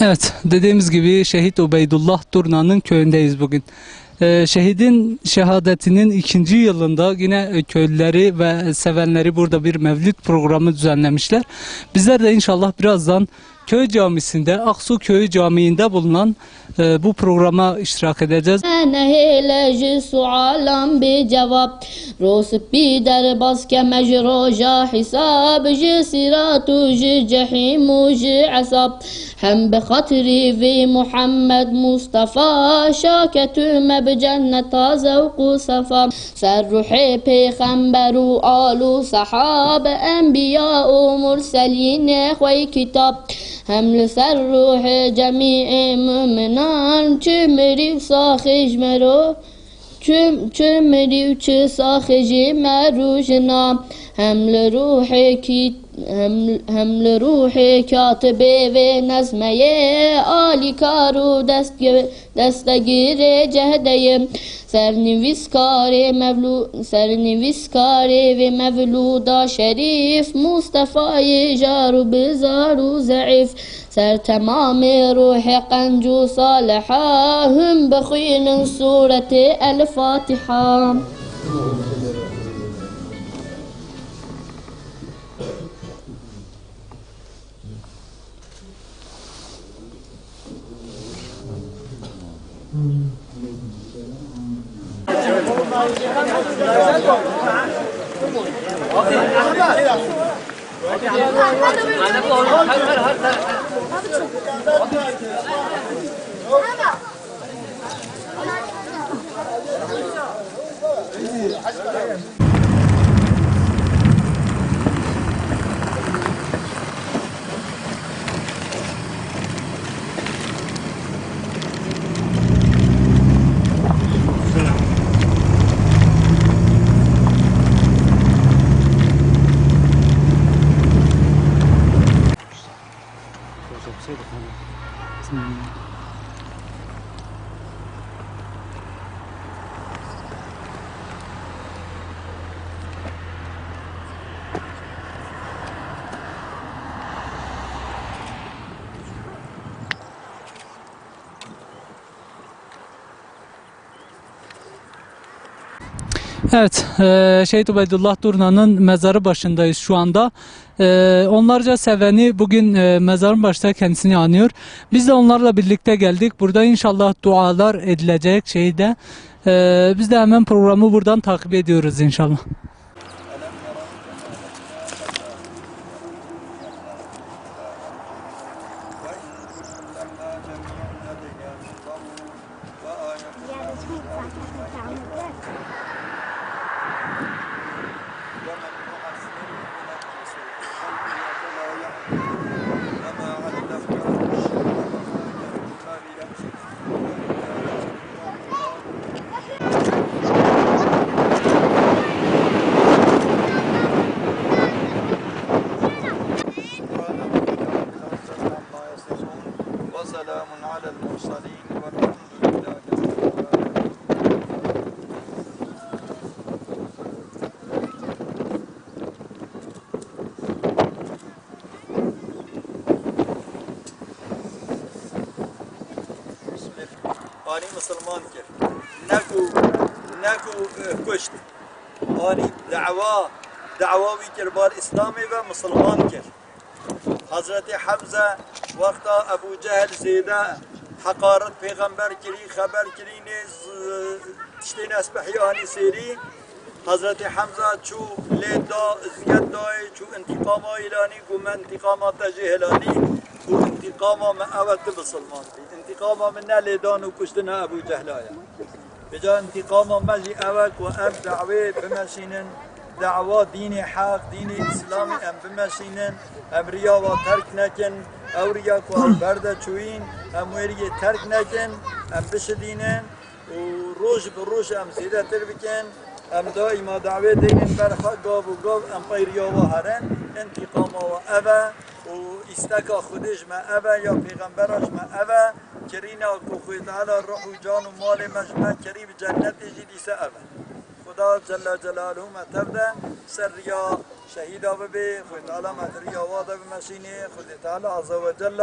Evet, dediğimiz gibi Şehit Ubeydullah Durna'nın köyündeyiz bugün. Şehidin şehadetinin 2. yılında yine köylüleri ve sevenleri burada bir mevlid programı düzenlemişler. Bizler de inşallah birazdan köy camisinde, Aksu Köyü Camii'nde bulunan bu programa iştirak edeceğiz. هم بخاطري في محمد مصطفى شاكتم بجنة ذوق صفا سر روحي پیغمبر و آل و صحاب انبیاء و مرسلین خوی کتاب حمل سر روح جمیع مؤمنان چه مری ساخش مرو چه مری و چه ساخش مروجنا حمل روح کی حمل روح کاتبه و نظمه آلی کارو دستگیر جهده سرنویسکار و مولودا شریف مصطفی جارو بزارو ضعیف سر تمام روح قنجو صالحا هم بخوین سورة الفاتحة. Evet, Şehit Ubeydullah Durna'nın mezarı başındayız şu anda. Onlarca seveni bugün mezarın başında kendisini anıyor. Biz de onlarla birlikte geldik. Burada inşallah dualar edilecek şehide. Biz de hemen programı buradan takip ediyoruz inşallah. وسلام على المرسلين والحمد لله رب العالمين. آنی مسلمان کرد نکو کشت آنی دعواوی کرد بار اسلامی و مسلمان کرد. حضرت حمزه وقتا ابو جهل زیده حقارت پیغمبر کری خبر کری نیز تشتین اسبحیانی سیری حضرت حمزه چو لیدا ازگد دای چو انتقام ایلانی گو من انتقامات جهلانی و انتقام من اول بسلمان بی انتقام من نه لیدان و کشتنا ابو جهلایا بجا انتقام مجی اول و ام دعوی بمشینن دعوة ديني حق ديني إسلامي أم بمشينن أم ريا وترك نكن أو ريا وبردة شوين أم وريا ترك نكن أم بشدينن وروج بالروج أم زيادة تربكن أم دائما دعوة دينن برخا قاب وقاب أم قيريا وهرن انتقام وأبا واستكا خدش ما أبا يا پیغمبرش ما أبا كرينا كوخي تعالى روح وجان ومال مجمع كريم جنة جدي سأبا خدا جل جلاله متبدا سریا شهیدا ببی خود تعالی مدریا وادا بمشینه خود تعالی عز و جل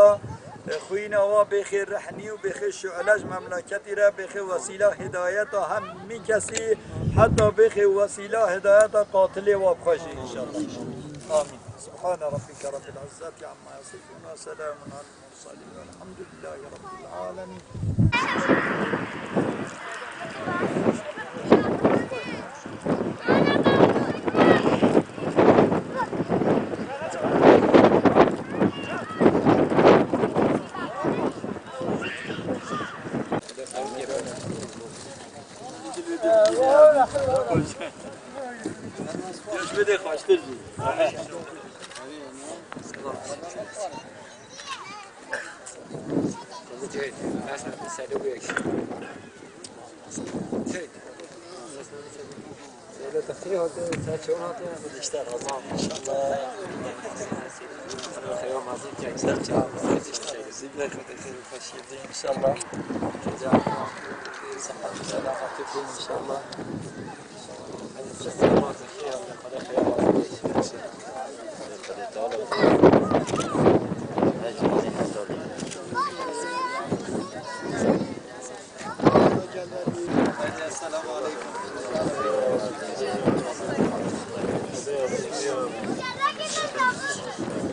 خوینا و بخیر رحنی و بخیر شعلج مملکتی را بخیر وسیله هدایت هم می کسی حتی بخیر وسیله هدایت قاتل و بخوشی انشاءالله آمین سبحان ربك رب العزة عما يصفون وسلام على المرسلين والحمد لله رب العالمين Göç bede kaçtır. İnşallah. İnşallah. Selamun Aleyküm.